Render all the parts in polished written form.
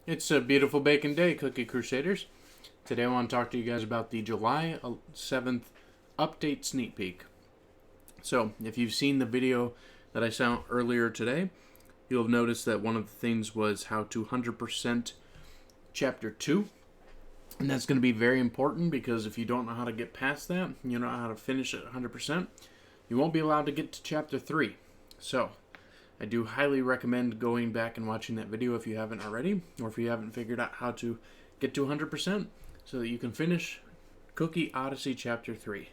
It's a beautiful bacon day, Cookie Crusaders. Today I want to talk to you guys about the July 7th update sneak peek. So, if you've seen the video that I sent earlier today, you'll have noticed that one of the things was how to 100% Chapter 2. And that's going to be very important because if you don't know how to get past that, you don't know how to finish at 100%, you won't be allowed to get to Chapter 3. So, I do highly recommend going back and watching that video if you haven't already, or if you haven't figured out how to get to 100%, so that you can finish Cookie Odyssey Chapter 3.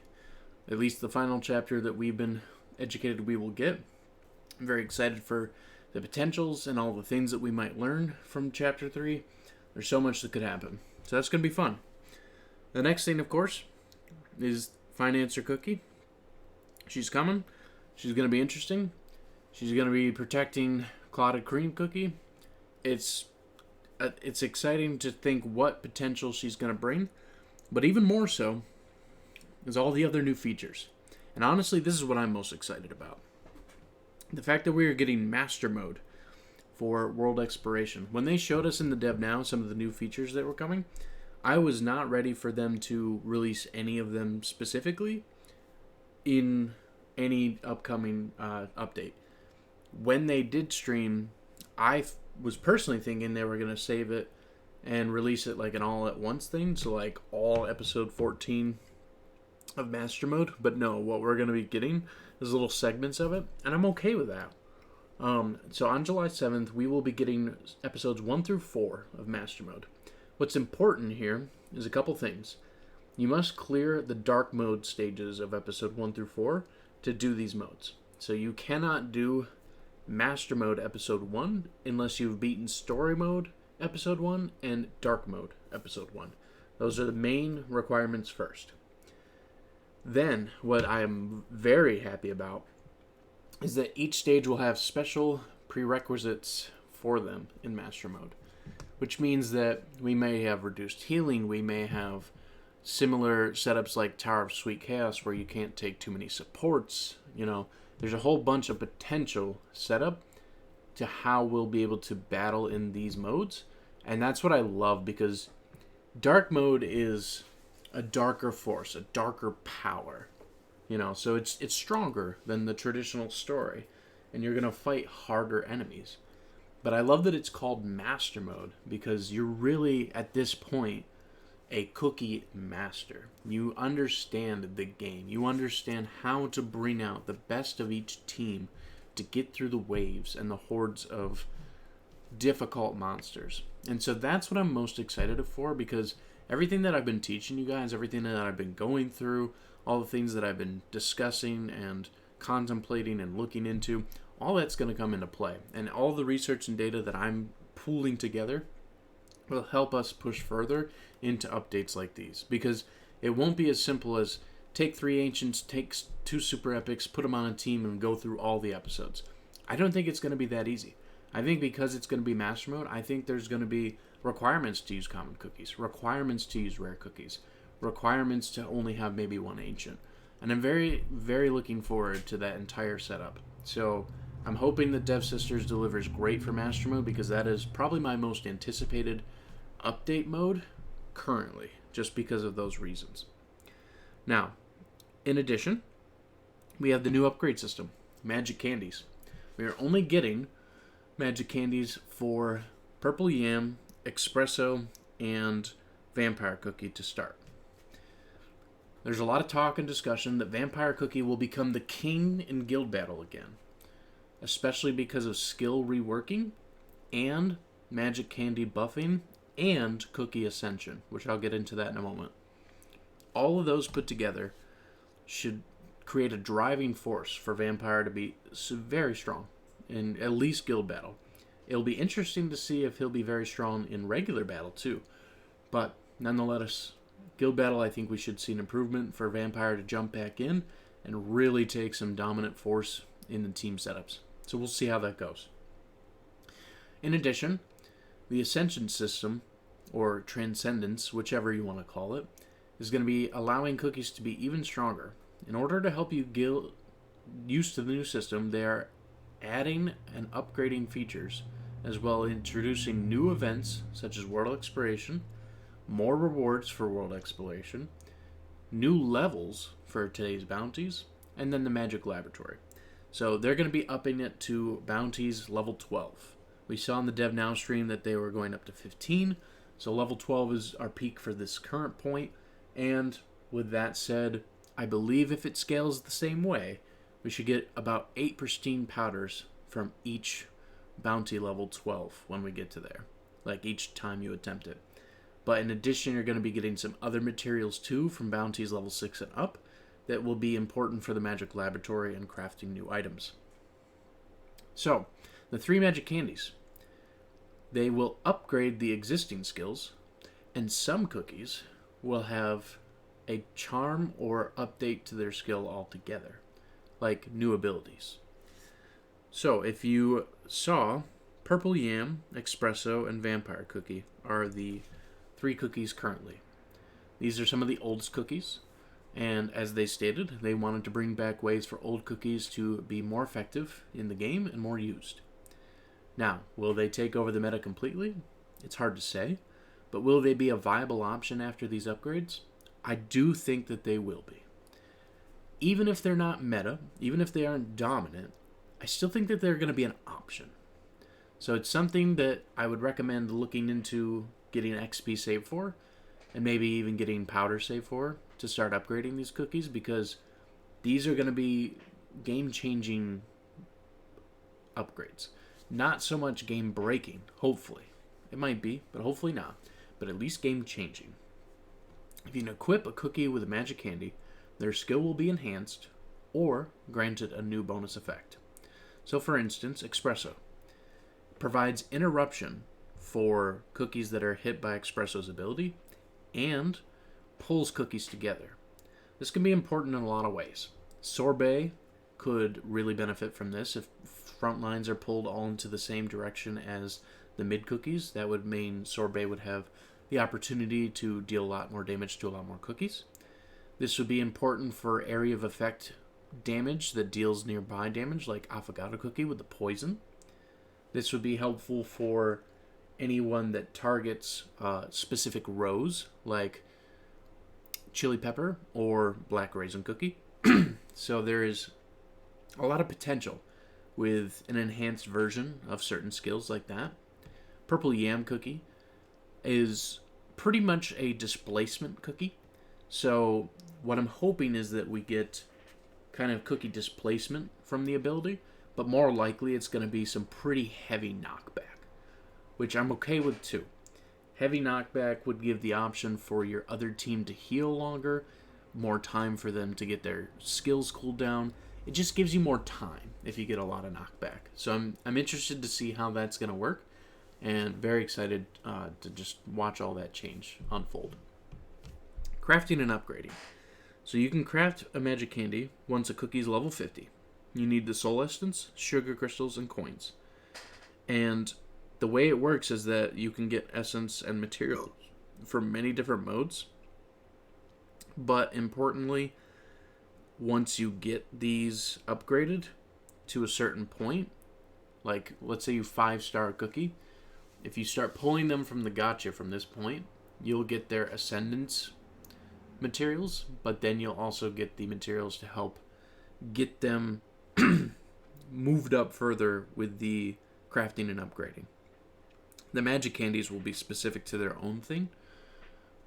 At least the final chapter that we've been educated we will get. I'm very excited for the potentials and all the things that we might learn from Chapter 3. There's so much that could happen. So that's going to be fun. The next thing, of course, is Financer Cookie. She's coming. She's going to be interesting. She's going to be protecting Clotted Cream Cookie. It's exciting to think what potential she's going to bring, but even more so is all the other new features. And honestly, this is what I'm most excited about. The fact that we are getting Master Mode for World Exploration. When they showed us in the Dev Now some of the new features that were coming, I was not ready for them to release any of them specifically in any upcoming update. When they did stream, I was personally thinking they were going to save it and release it like an all-at-once thing, so like all episode 14 of Master Mode. But no, what we're going to be getting is little segments of it, and I'm okay with that. So on July 7th, we will be getting episodes 1 through 4 of Master Mode. What's important here is a couple things. You must clear the dark mode stages of episode 1 through 4 to do these modes. So you cannot do Master Mode Episode 1 unless you've beaten Story Mode Episode 1 and Dark Mode Episode 1. Those are the main requirements first. Then, what I am very happy about is that each stage will have special prerequisites for them in Master Mode, which means that we may have reduced healing, we may have similar setups like Tower of Sweet Chaos where you can't take too many supports, There's a whole bunch of potential setup to how we'll be able to battle in these modes. And that's what I love, because dark mode is a darker force, a darker power. So it's stronger than the traditional story. And you're going to fight harder enemies. But I love that it's called Master Mode, because you're really, at this point, a cookie master. You understand the game. You understand how to bring out the best of each team to get through the waves and the hordes of difficult monsters. And so that's what I'm most excited for, because everything that I've been teaching you guys, everything that I've been going through, all the things that I've been discussing and contemplating and looking into, all that's going to come into play. And all the research and data that I'm pooling together will help us push further into updates like these, because it won't be as simple as take 3 ancients, take 2 super epics, put them on a team, and go through all the episodes. I don't think it's going to be that easy. I think because it's going to be Master Mode, I think there's going to be requirements to use common cookies, requirements to use rare cookies, requirements to only have maybe 1 ancient. And I'm very, very looking forward to that entire setup. So I'm hoping that Dev Sisters delivers great for Master Mode, because that is probably my most anticipated update mode currently, just because of those reasons. Now, in addition, we have the new upgrade system, Magic Candies. We are only getting Magic Candies for Purple Yam, Espresso, and Vampire Cookie to start. There's a lot of talk and discussion that Vampire Cookie will become the king in Guild Battle again, especially because of skill reworking and Magic Candy buffing and Cookie Ascension, which I'll get into that in a moment. All of those put together should create a driving force for Vampire to be very strong in at least Guild Battle. It'll be interesting to see if he'll be very strong in regular battle too. But nonetheless, Guild Battle, I think we should see an improvement for Vampire to jump back in and really take some dominant force in the team setups. So we'll see how that goes. In addition, the Ascension system, or Transcendence, whichever you want to call it, is going to be allowing cookies to be even stronger. In order to help you get used to the new system, they are adding and upgrading features as well as introducing new events such as world exploration, more rewards for world exploration, new levels for today's bounties, and then the magic laboratory. So they're going to be upping it to bounties level 12. We saw in the Dev Now stream that they were going up to 15, so level 12 is our peak for this current point. And with that said, I believe if it scales the same way, we should get about 8 pristine powders from each bounty level 12 when we get to there, like each time you attempt it. But in addition, you're going to be getting some other materials too from bounties level 6 and up that will be important for the magic laboratory and crafting new items. So, the 3 magic candies. They will upgrade the existing skills, and some cookies will have a charm or update to their skill altogether, like new abilities. So, if you saw, Purple Yam, Espresso, and Vampire Cookie are the 3 cookies currently. These are some of the oldest cookies, and as they stated, they wanted to bring back ways for old cookies to be more effective in the game and more used. Now, will they take over the meta completely? It's hard to say, but will they be a viable option after these upgrades? I do think that they will be. Even if they're not meta, even if they aren't dominant, I still think that they're going to be an option. So it's something that I would recommend looking into getting XP saved for, and maybe even getting powder saved for to start upgrading these cookies, because these are going to be game-changing upgrades. Not so much game-breaking, hopefully. It might be, but hopefully not. But at least game-changing. If you can equip a cookie with a magic candy, their skill will be enhanced or granted a new bonus effect. So for instance, Espresso provides interruption for cookies that are hit by Espresso's ability and pulls cookies together. This can be important in a lot of ways. Sorbet could really benefit from this. If front lines are pulled all into the same direction as the mid cookies, that would mean Sorbet would have the opportunity to deal a lot more damage to a lot more cookies. This would be important for area of effect damage that deals nearby damage, like Affogato Cookie with the poison. This would be helpful for anyone that targets specific rows, like Chili Pepper or Black Raisin Cookie. So there is a lot of potential with an enhanced version of certain skills like that. Purple Yam Cookie is pretty much a displacement cookie. So what I'm hoping is that we get kind of cookie displacement from the ability, but more likely it's going to be some pretty heavy knockback, which I'm okay with too. Heavy knockback would give the option for your other team to heal longer, more time for them to get their skills cooled down. It just gives you more time if you get a lot of knockback. So I'm interested to see how that's going to work, and very excited to just watch all that change unfold. Crafting and upgrading. So you can craft a magic candy once a cookie is level 50. You need the soul essence, sugar crystals, and coins. And the way it works is that you can get essence and materials from many different modes. But importantly, once you get these upgraded to a certain point, like let's say you 5-star a cookie, if you start pulling them from the gacha from this point, you'll get their ascendance materials, but then you'll also get the materials to help get them moved up further with the crafting and upgrading. The magic candies will be specific to their own thing,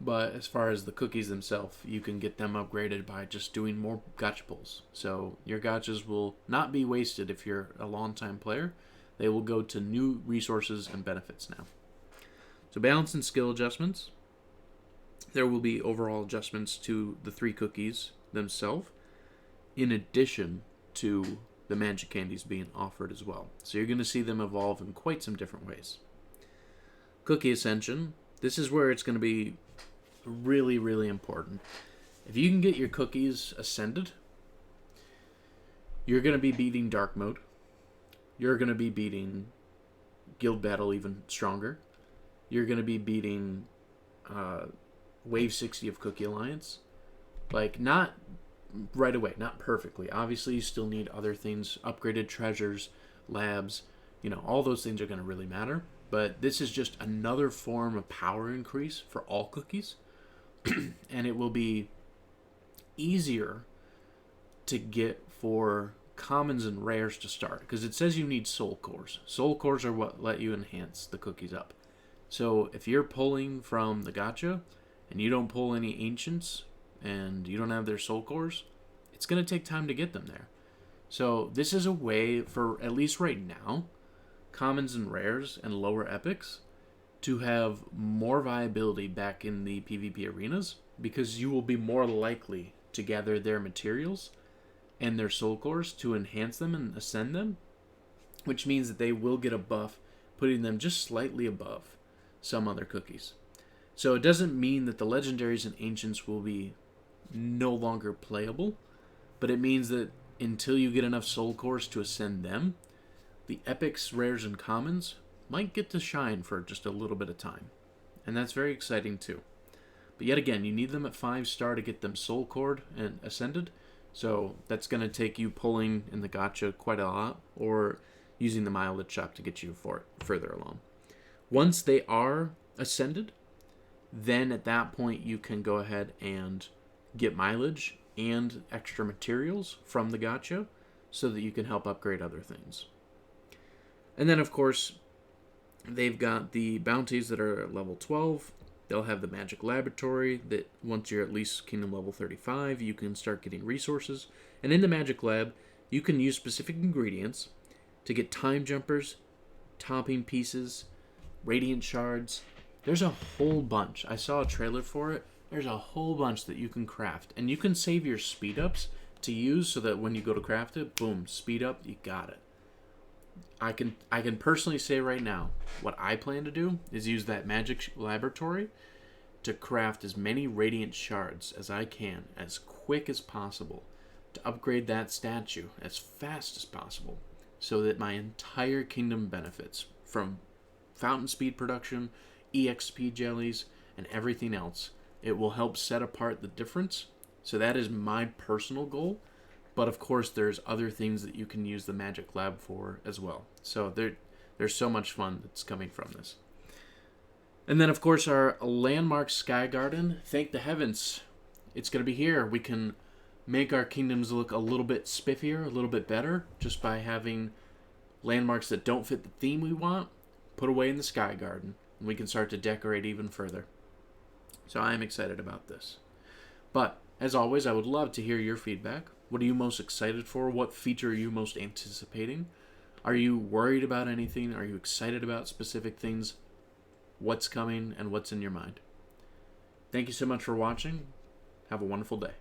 but as far as the cookies themselves, you can get them upgraded by just doing more gacha pulls. So your gachas will not be wasted if you're a long-time player. They will go to new resources and benefits now. So balance and skill adjustments. There will be overall adjustments to the 3 cookies themselves, in addition to the magic candies being offered as well. So you're going to see them evolve in quite some different ways. Cookie Ascension. This is where it's going to be really, really important. If you can get your cookies ascended, you're going to be beating Dark Mode. You're going to be beating Guild Battle even stronger. You're going to be beating Wave 60 of Cookie Alliance. Like, not right away, not perfectly. Obviously, you still need other things, upgraded treasures, labs, all those things are going to really matter. But this is just another form of power increase for all cookies. And it will be easier to get for commons and rares to start, because it says you need soul cores. Soul cores are what let you enhance the cookies up. So if you're pulling from the gacha and you don't pull any ancients and you don't have their soul cores, it's going to take time to get them there. So this is a way for, at least right now, commons and rares and lower epics to have more viability back in the PvP arenas, because you will be more likely to gather their materials and their soul cores to enhance them and ascend them, which means that they will get a buff, putting them just slightly above some other cookies. So it doesn't mean that the legendaries and ancients will be no longer playable, but it means that until you get enough soul cores to ascend them, the epics, rares, and commons might get to shine for just a little bit of time. And that's very exciting too. But yet again, you need them at 5-star to get them soul cored and ascended. So that's going to take you pulling in the gacha quite a lot, or using the mileage shop to get you further along. Once they are ascended, then at that point you can go ahead and get mileage and extra materials from the gacha so that you can help upgrade other things. And then, of course, they've got the bounties that are at level 12. They'll have the magic laboratory that once you're at least kingdom level 35, you can start getting resources. And in the magic lab, you can use specific ingredients to get time jumpers, topping pieces, radiant shards. There's a whole bunch. I saw a trailer for it. There's a whole bunch that you can craft. And you can save your speed ups to use so that when you go to craft it, boom, speed up, you got it. I can personally say right now, what I plan to do is use that magic laboratory to craft as many radiant shards as I can, as quick as possible, to upgrade that statue as fast as possible, so that my entire kingdom benefits from fountain speed production, EXP jellies, and everything else. It will help set apart the difference. So that is my personal goal. But of course, there's other things that you can use the magic lab for as well. So there's so much fun that's coming from this. And then, of course, our landmark Sky Garden. Thank the heavens, it's going to be here. We can make our kingdoms look a little bit spiffier, a little bit better, just by having landmarks that don't fit the theme we want put away in the Sky Garden. And we can start to decorate even further. So I am excited about this. But, as always, I would love to hear your feedback. What are you most excited for? What feature are you most anticipating? Are you worried about anything? Are you excited about specific things? What's coming and what's in your mind? Thank you so much for watching. Have a wonderful day.